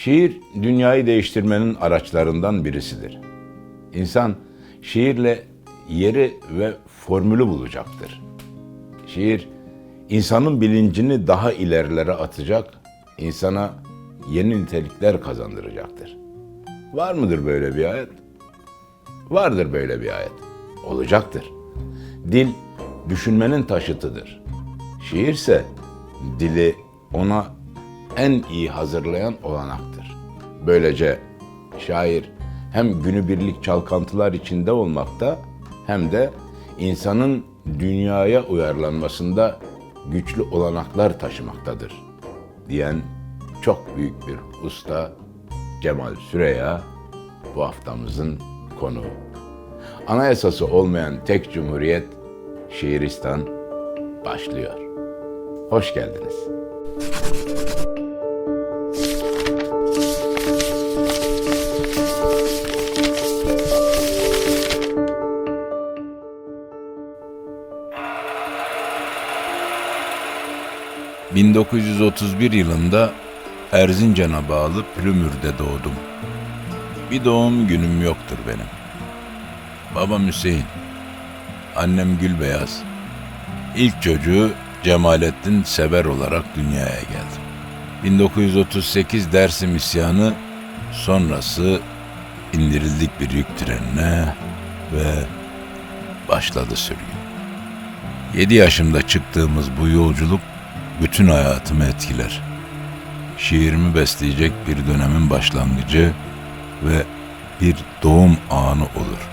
Şiir, dünyayı değiştirmenin araçlarından birisidir. İnsan, şiirle yeri ve formülü bulacaktır. Şiir, insanın bilincini daha ilerilere atacak, insana yeni nitelikler kazandıracaktır. Var mıdır böyle bir ayet? Vardır böyle bir ayet. Olacaktır. Dil, düşünmenin taşıtıdır. Şiirse, dili ona en iyi hazırlayan olanaktır. Böylece şair hem günübirlik çalkantılar içinde olmakta hem de insanın dünyaya uyarlanmasında güçlü olanaklar taşımaktadır diyen çok büyük bir usta Cemal Süreya bu haftamızın konuğu. Anayasası olmayan tek cumhuriyet Şiiristan başlıyor. Hoş geldiniz. ...1931 yılında Erzincan'a bağlı Plümür'de doğdum. Bir doğum günüm yoktur benim. Babam Hüseyin, annem Gülbeyaz. İlk çocuğu Cemalettin Sever olarak dünyaya geldim. 1938 Dersim isyanı sonrası indirildik bir yük trenine ve başladı sürgün. 7 yaşımda çıktığımız bu yolculuk bütün hayatımı etkiler. Şiirimi besleyecek bir dönemin başlangıcı ve bir doğum anı olur.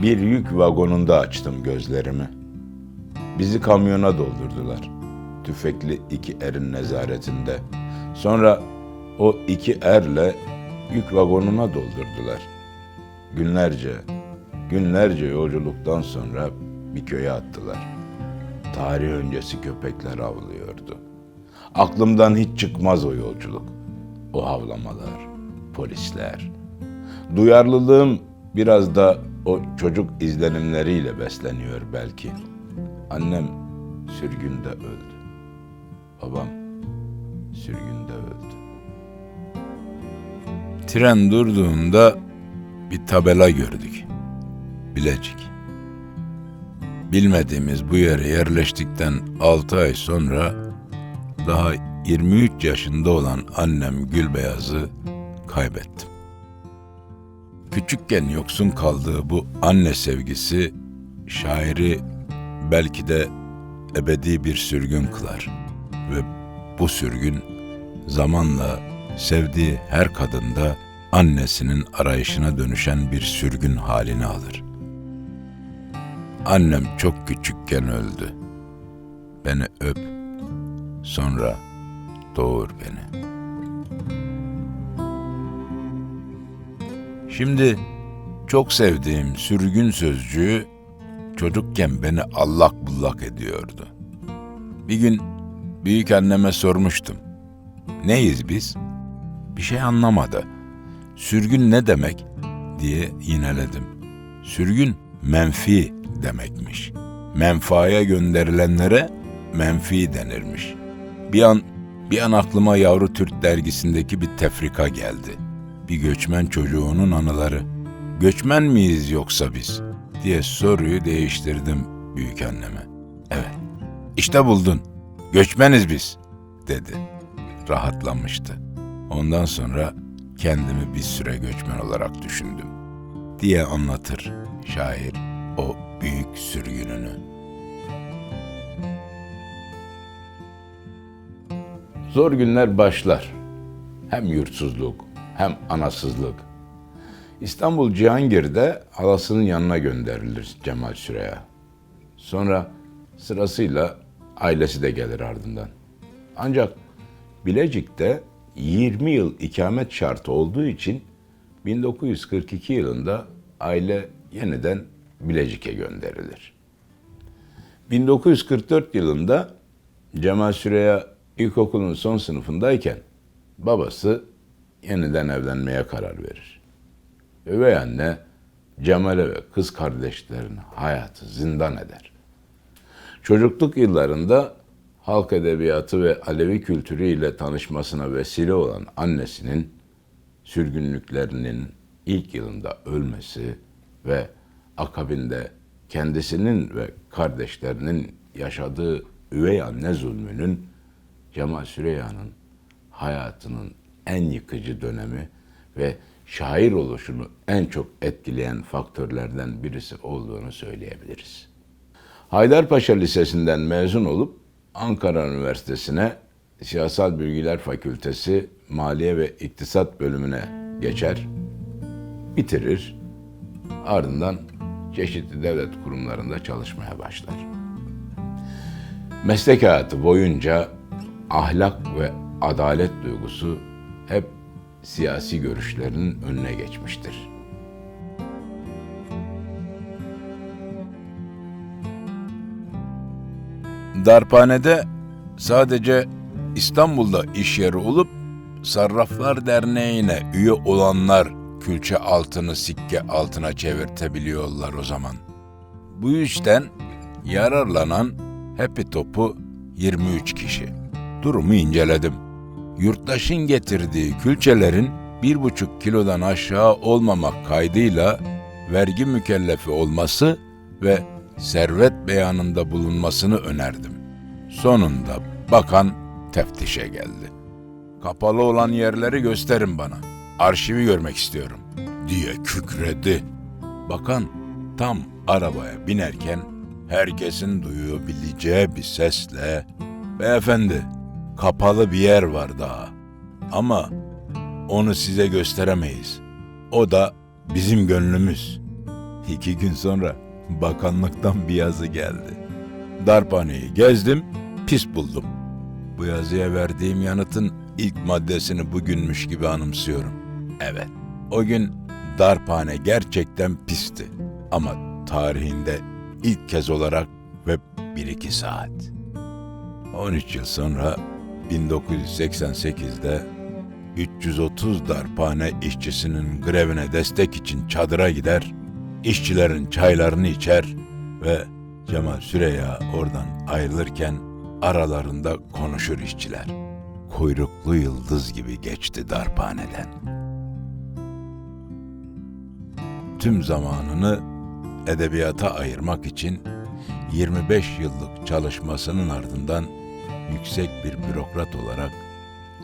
Bir yük vagonunda açtım gözlerimi. Bizi kamyona doldurdular. Tüfekli 2 erin nezaretinde. Sonra o 2 erle yük vagonuna doldurdular. Günlerce yolculuktan sonra bir köye attılar. Tarih öncesi köpekler avlıyordu. Aklımdan hiç çıkmaz o yolculuk. O havlamalar, polisler. Duyarlılığım biraz da o çocuk izlenimleriyle besleniyor belki. Annem sürgünde öldü. Babam sürgünde öldü. Tren durduğunda bir tabela gördük. Bilecik. Bilmediğimiz bu yere yerleştikten 6 ay sonra daha 23 yaşında olan annem Gülbeyaz'ı kaybettim. Küçükken yoksun kaldığı bu anne sevgisi şairi belki de ebedi bir sürgün kılar ve bu sürgün zamanla sevdiği her kadında annesinin arayışına dönüşen bir sürgün halini alır. Annem çok küçükken öldü. Beni öp, sonra doğur beni. Şimdi çok sevdiğim sürgün sözcüğü çocukken beni allak bullak ediyordu. Bir gün büyük anneme sormuştum. Neyiz biz? Bir şey anlamadı. Sürgün ne demek diye yineledim. Sürgün menfi demekmiş. Menfaaya gönderilenlere menfi denirmiş. Bir an aklıma Yavru Türk dergisindeki bir tefrika geldi. Bir göçmen çocuğunun anıları. Göçmen miyiz yoksa biz? Diye soruyu değiştirdim büyük anneme. Evet, işte buldun. Göçmeniz biz, dedi. Rahatlamıştı. Ondan sonra kendimi bir süre göçmen olarak düşündüm diye anlatır şair o büyük sürgününü. Zor günler başlar. Hem yurtsuzluk hem anasızlık. İstanbul Cihangir'de halasının yanına gönderilir Cemal Süreya. Sonra sırasıyla ailesi de gelir ardından. Ancak Bilecik'te 20 yıl ikamet şartı olduğu için 1942 yılında aile yeniden Bilecik'e gönderilir. 1944 yılında Cemal Süreya ilkokulun son sınıfındayken babası yeniden evlenmeye karar verir. Üvey anne Cemal'e ve kız kardeşlerinin hayatı zindan eder. Çocukluk yıllarında halk edebiyatı ve Alevi kültürüyle tanışmasına vesile olan annesinin sürgünlüklerinin ilk yılında ölmesi ve akabinde kendisinin ve kardeşlerinin yaşadığı üvey anne zulmünün Cemal Süreyya'nın hayatının en yıkıcı dönemi ve şair oluşunu en çok etkileyen faktörlerden birisi olduğunu söyleyebiliriz. Haydarpaşa Lisesi'nden mezun olup Ankara Üniversitesi'ne Siyasal Bilgiler Fakültesi Maliye ve İktisat bölümüne geçer, bitirir, ardından çeşitli devlet kurumlarında çalışmaya başlar. Meslek hayatı boyunca ahlak ve adalet duygusu hep siyasi görüşlerinin önüne geçmiştir. Darphanede sadece İstanbul'da iş yeri olup Sarraflar Derneği'ne üye olanlar külçe altını sikke altına çevirtebiliyorlar o zaman. Bu işten yararlanan Happy Top'u 23 kişi. Durumu inceledim. Yurttaşın getirdiği külçelerin 1,5 kilodan aşağı olmamak kaydıyla vergi mükellefi olması ve servet beyanında bulunmasını önerdim. Sonunda bakan teftişe geldi. Kapalı olan yerleri gösterin bana. Arşivi görmek istiyorum diye kükredi. Bakan tam arabaya binerken herkesin duyabileceği bir sesle "Beyefendi, kapalı bir yer var daha ama onu size gösteremeyiz. O da bizim gönlümüz." 2 gün sonra bakanlıktan bir yazı geldi. Darphaneyi gezdim, pis buldum. Bu yazıya verdiğim yanıtın ilk maddesini bugünmüş gibi anımsıyorum. Evet, o gün darphane gerçekten pisti. Ama tarihinde ilk kez olarak ve 1-2 saat. 13 yıl sonra 1988'de 330 darphane işçisinin grevine destek için çadıra gider, işçilerin çaylarını içer ve Cemal Süreyya oradan ayrılırken aralarında konuşur işçiler. Kuyruklu yıldız gibi geçti darphaneden. Tüm zamanını edebiyata ayırmak için 25 yıllık çalışmasının ardından yüksek bir bürokrat olarak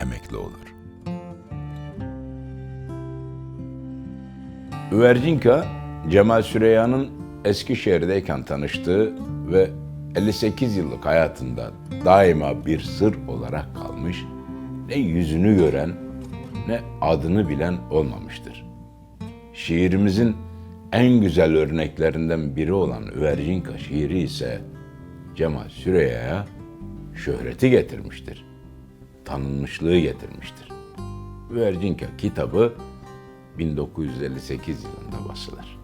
emekli olur. Üvercinka, Cemal Süreyya'nın Eskişehir'deyken tanıştığı ve 58 yıllık hayatında daima bir sır olarak kalmış, ne yüzünü gören ne adını bilen olmamıştır. Şiirimizin en güzel örneklerinden biri olan Üvercinka şiiri ise Cemal Süreyya'ya şöhreti getirmiştir, tanınmışlığı getirmiştir. Üvercinka kitabı 1958 yılında basılır.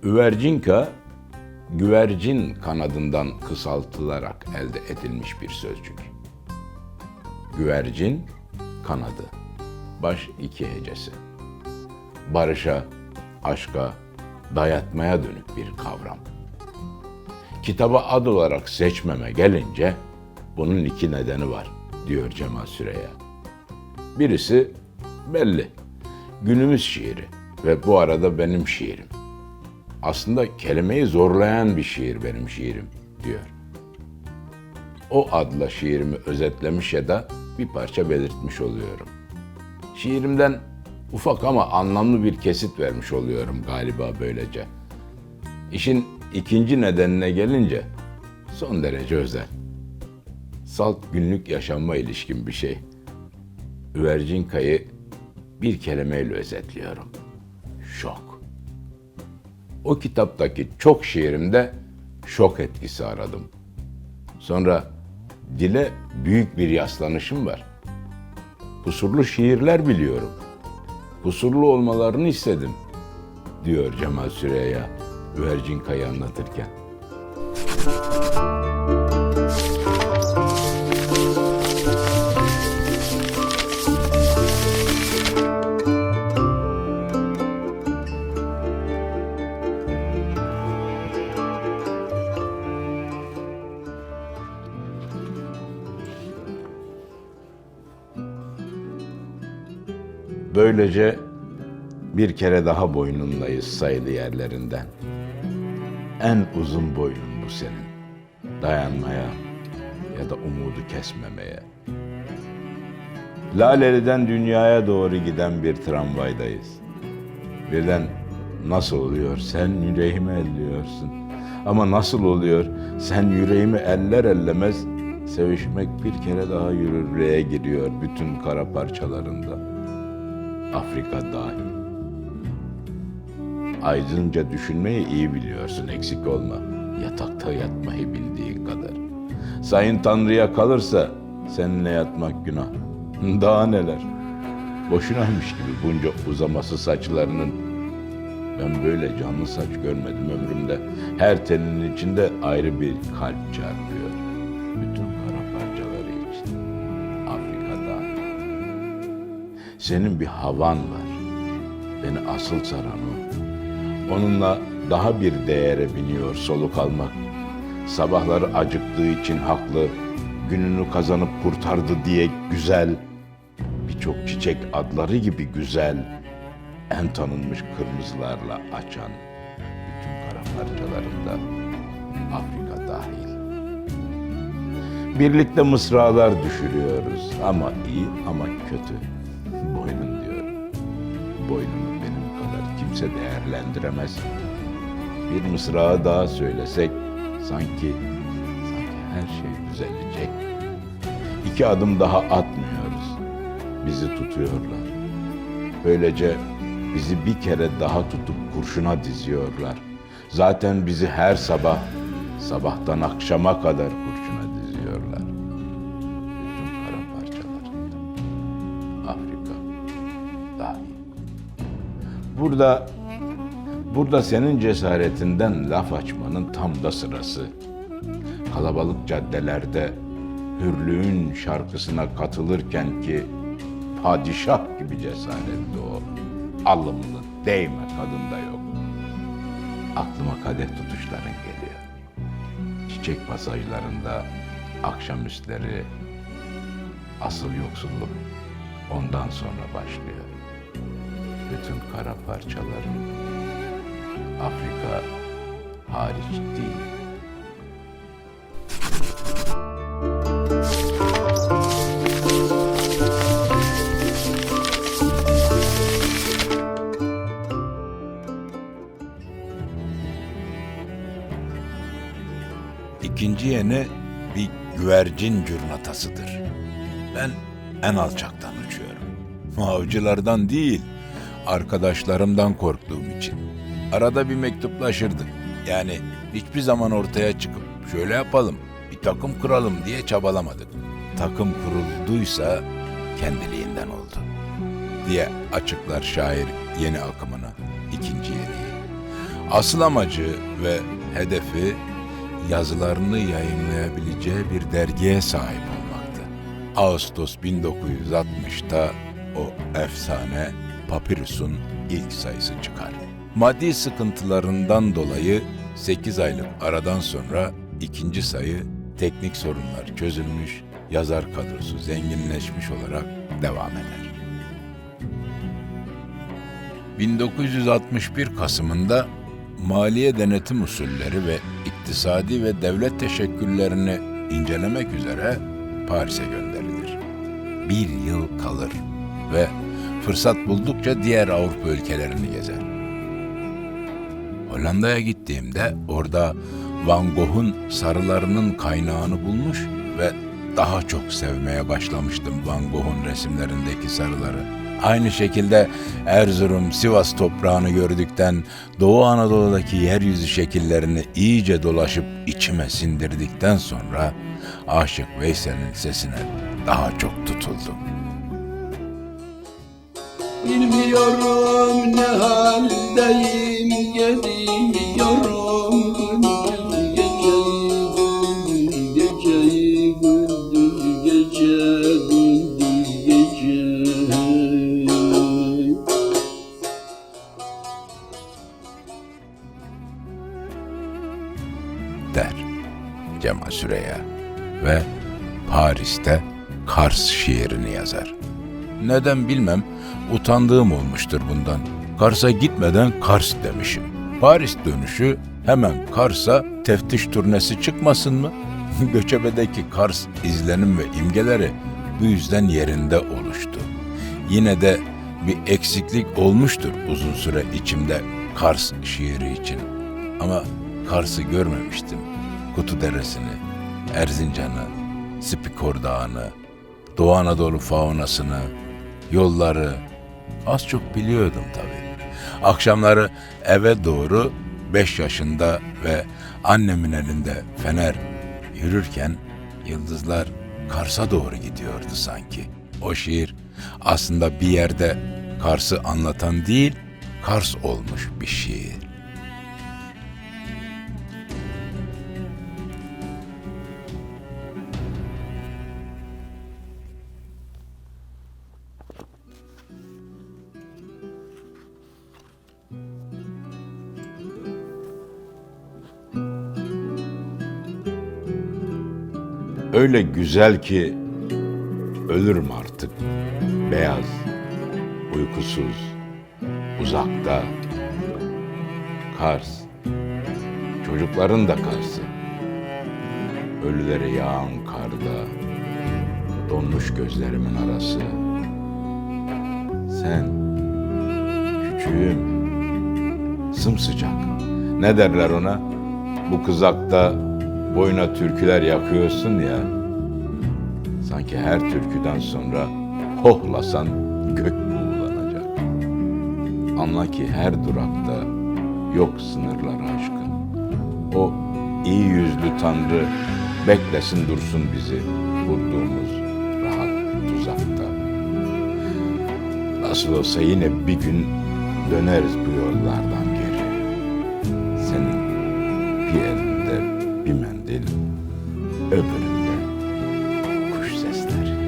Üvercinka, güvercin kanadından kısaltılarak elde edilmiş bir sözcük. Güvercin, kanadı, baş 2 hecesi. Barışa, aşka, dayatmaya dönük bir kavram. Kitaba ad olarak seçmeme gelince bunun 2 nedeni var, diyor Cemal Süreyya. Birisi belli, günümüz şiiri ve bu arada benim şiirim. Aslında kelimeyi zorlayan bir şiir benim şiirim, diyor. O adla şiirimi özetlemiş ya da bir parça belirtmiş oluyorum. Şiirimden ufak ama anlamlı bir kesit vermiş oluyorum galiba böylece. İşin ikinci nedenine gelince son derece özel. Salt günlük yaşamma ilişkin bir şey. Üvercinka'yı bir kelimeyle özetliyorum. Şok. O kitaptaki çok şiirimde şok etkisi aradım. Sonra dile büyük bir yaslanışım var. Kusurlu şiirler biliyorum. Kusurlu olmalarını istedim, diyor Cemal Süreyya Üvercinka'yı anlatırken. Böylece bir kere daha boynundayız sayılı yerlerinden. En uzun boynun bu senin. Dayanmaya ya da umudu kesmemeye. Laleli'den dünyaya doğru giden bir tramvaydayız. Birden nasıl oluyor sen yüreğimi elliyorsun. Ama nasıl oluyor sen yüreğimi eller ellemez sevişmek bir kere daha yürürlüğe giriyor bütün kara parçalarında. Afrika dahil. Aydınca düşünmeyi iyi biliyorsun, eksik olma. Yatakta yatmayı bildiğin kadar. Sayın Tanrı'ya kalırsa seninle yatmak günah. Daha neler? Boşunaymış gibi bunca uzaması saçlarının. Ben böyle canlı saç görmedim ömrümde. Her telinin içinde ayrı bir kalp çarpıyor. Bütün kara parçaları için. Afrika'da. Senin bir havan var. Beni asıl saran o. Onunla daha bir değere biniyor soluk almak. Sabahları acıktığı için haklı, gününü kazanıp kurtardı diye güzel, birçok çiçek adları gibi güzel, en tanınmış kırmızılarla açan bütün kara parçalarında Afrika dahil. Birlikte mısralar düşürüyoruz ama iyi ama kötü. Boynun diyorum. Boynunu benim kadar kimse değerlendiremez. Bir mısrağı daha söylesek sanki her şey düzelecek. 2 adım daha atmıyoruz. Bizi tutuyorlar. Böylece bizi bir kere daha tutup kurşuna diziyorlar. Zaten bizi her sabah, sabahtan akşama kadar kurşuna diziyorlar. Bütün kara parçalarında. Afrika dahil. Burada senin cesaretinden laf açmanın tam da sırası. Kalabalık caddelerde hürlüğün şarkısına katılırken ki padişah gibi cesaretli o. Alımlı, değme kadında yok. Aklıma kadeh tutuşların geliyor. Çiçek pasajlarında akşamüstleri asıl yoksulluk ondan sonra başlıyor. Bütün kara parçaların Afrika hariç değil. İkinci yeni bir güvercin cürnatasıdır. Ben en alçaktan uçuyorum. Avcılardan değil, arkadaşlarımdan korktuğum için. Arada bir mektuplaşırdık. Yani hiçbir zaman ortaya çıkıp şöyle yapalım, bir takım kuralım diye çabalamadık. Takım kurulduysa kendiliğinden oldu diye açıklar şair yeni akımını, ikinci yeniyi. Asıl amacı ve hedefi yazılarını yayınlayabileceği bir dergiye sahip olmaktı. Ağustos 1960'ta o efsane Papyrus'un ilk sayısı çıkar. Maddi sıkıntılarından dolayı 8 aylık aradan sonra ikinci sayı teknik sorunlar çözülmüş, yazar kadrosu zenginleşmiş olarak devam eder. 1961 Kasım'ında maliye denetim usulleri ve iktisadi ve devlet teşekküllerini incelemek üzere Paris'e gönderilir. 1 yıl kalır ve fırsat buldukça diğer Avrupa ülkelerini gezer. Hollanda'ya gittiğimde orada Van Gogh'un sarılarının kaynağını bulmuş ve daha çok sevmeye başlamıştım Van Gogh'un resimlerindeki sarıları. Aynı şekilde Erzurum, Sivas toprağını gördükten, Doğu Anadolu'daki yeryüzü şekillerini iyice dolaşıp içime sindirdikten sonra Aşık Veysel'in sesine daha çok tutuldum. Bilmiyorum ne haldeyim, geliyorum gündüz geceyi, gündüz gece, gündüz gece. Der Cemal Süreya ve Paris'te Kars şiirini yazar. Neden bilmem, utandığım olmuştur bundan. Kars'a gitmeden Kars demişim. Paris dönüşü hemen Kars'a teftiş turnesi çıkmasın mı? Göçebedeki Kars izlenim ve imgeleri bu yüzden yerinde oluştu. Yine de bir eksiklik olmuştur uzun süre içimde Kars şiiri için. Ama Kars'ı görmemiştim. Kutudere'sini, Erzincan'ı, Spikor Dağı'nı, Doğu Anadolu faunasını, yolları az çok biliyordum tabii. Akşamları eve doğru 5 yaşında ve annemin elinde fener yürürken yıldızlar Kars'a doğru gidiyordu sanki. O şiir aslında bir yerde Kars'ı anlatan değil, Kars olmuş bir şiir. Öyle güzel ki ölürüm artık. Beyaz, uykusuz, uzakta. Kars, çocukların da Kars'ı. Ölülere yağan karda, donmuş gözlerimin arası. Sen, küçüğüm, sımsıcak. Ne derler ona? Bu kızakta boyuna türküler yakıyorsun ya. Sanki her türküden sonra hohlasan gök buğulanacak. Anla ki her durakta yok sınırlar aşkın. O iyi yüzlü Tanrı beklesin dursun bizi kurduğumuz rahat tuzakta. Nasıl olsa yine bir gün döneriz bu yollardan geri. Senin bir elinde bir mendil, öbüründe kuş sesleri.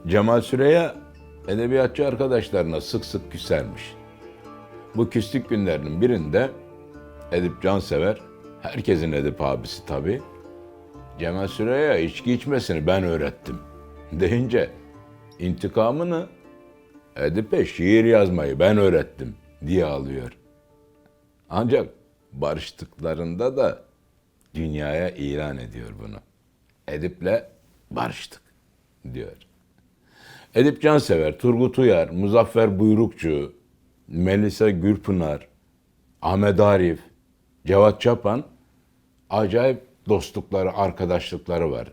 Cemal Süreya edebiyatçı arkadaşlarına sık sık küsermiş. Bu küslük günlerinin birinde Edip Cansever, herkesin Edip abisi tabii, Cemal Süreya'ya içki içmesini ben öğrettim deyince intikamını Edip'e şiir yazmayı ben öğrettim diye alıyor. Ancak barıştıklarında da dünyaya ilan ediyor bunu. Edip'le barıştık diyor. Edip Cansever, Turgut Uyar, Muzaffer Buyrukçu, Melisa Gürpınar, Ahmet Arif, Cevat Çapan acayip dostlukları, arkadaşlıkları var.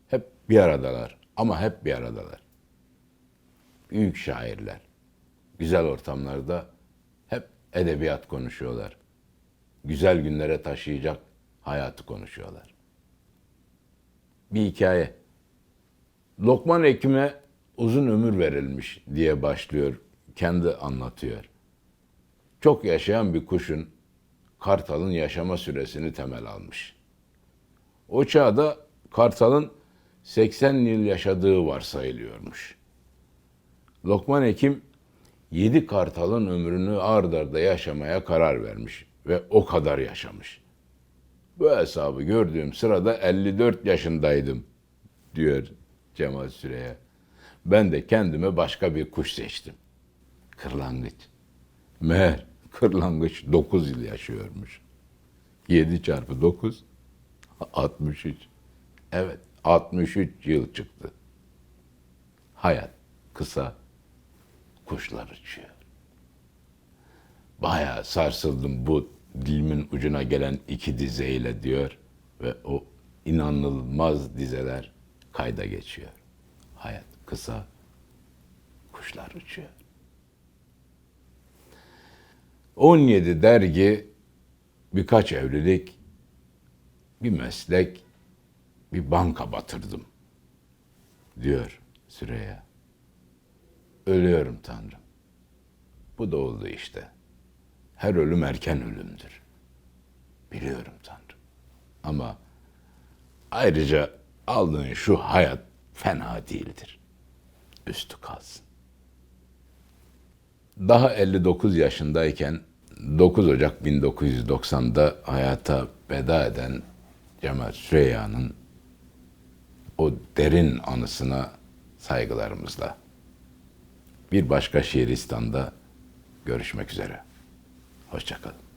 Hep bir aradalar ama hep bir aradalar. Büyük şairler. Güzel ortamlarda hep edebiyat konuşuyorlar. Güzel günlere taşıyacak hayatı konuşuyorlar. Bir hikaye. Lokman Hekim'e uzun ömür verilmiş diye başlıyor, kendi anlatıyor. Çok yaşayan bir kuşun, kartalın yaşama süresini temel almış. O çağda kartalın 80 yıl yaşadığı varsayılıyormuş. Lokman Hekim 7 kartalın ömrünü ard arda yaşamaya karar vermiş ve o kadar yaşamış. Bu hesabı gördüğüm sırada 54 yaşındaydım diyor Cemal Süreya. Ben de kendime başka bir kuş seçtim. Kırlangıç. Meğer kırlangıç 9 yıl yaşıyormuş. 7 çarpı 9, 63. Evet, 63 yıl çıktı. Hayat kısa, kuşlar uçuyor. Bayağı sarsıldım bu dilimin ucuna gelen 2 dizeyle diyor ve o inanılmaz dizeler kayda geçiyor. Hayat kısa, kuşlar uçuyor. 17 dergi, birkaç evlilik, bir meslek, bir banka batırdım diyor Süreyya. Ölüyorum Tanrım. Bu da oldu işte. Her ölüm erken ölümdür. Biliyorum Tanrım. Ama Ayrıca aldığın şu hayat fena değildir. Üstü kalsın. Daha 59 yaşındayken 9 Ocak 1990'da hayata veda eden Cemal Süreyya'nın o derin anısına saygılarımızla. Bir başka Şiiristan'da görüşmek üzere. Hoşça kalın.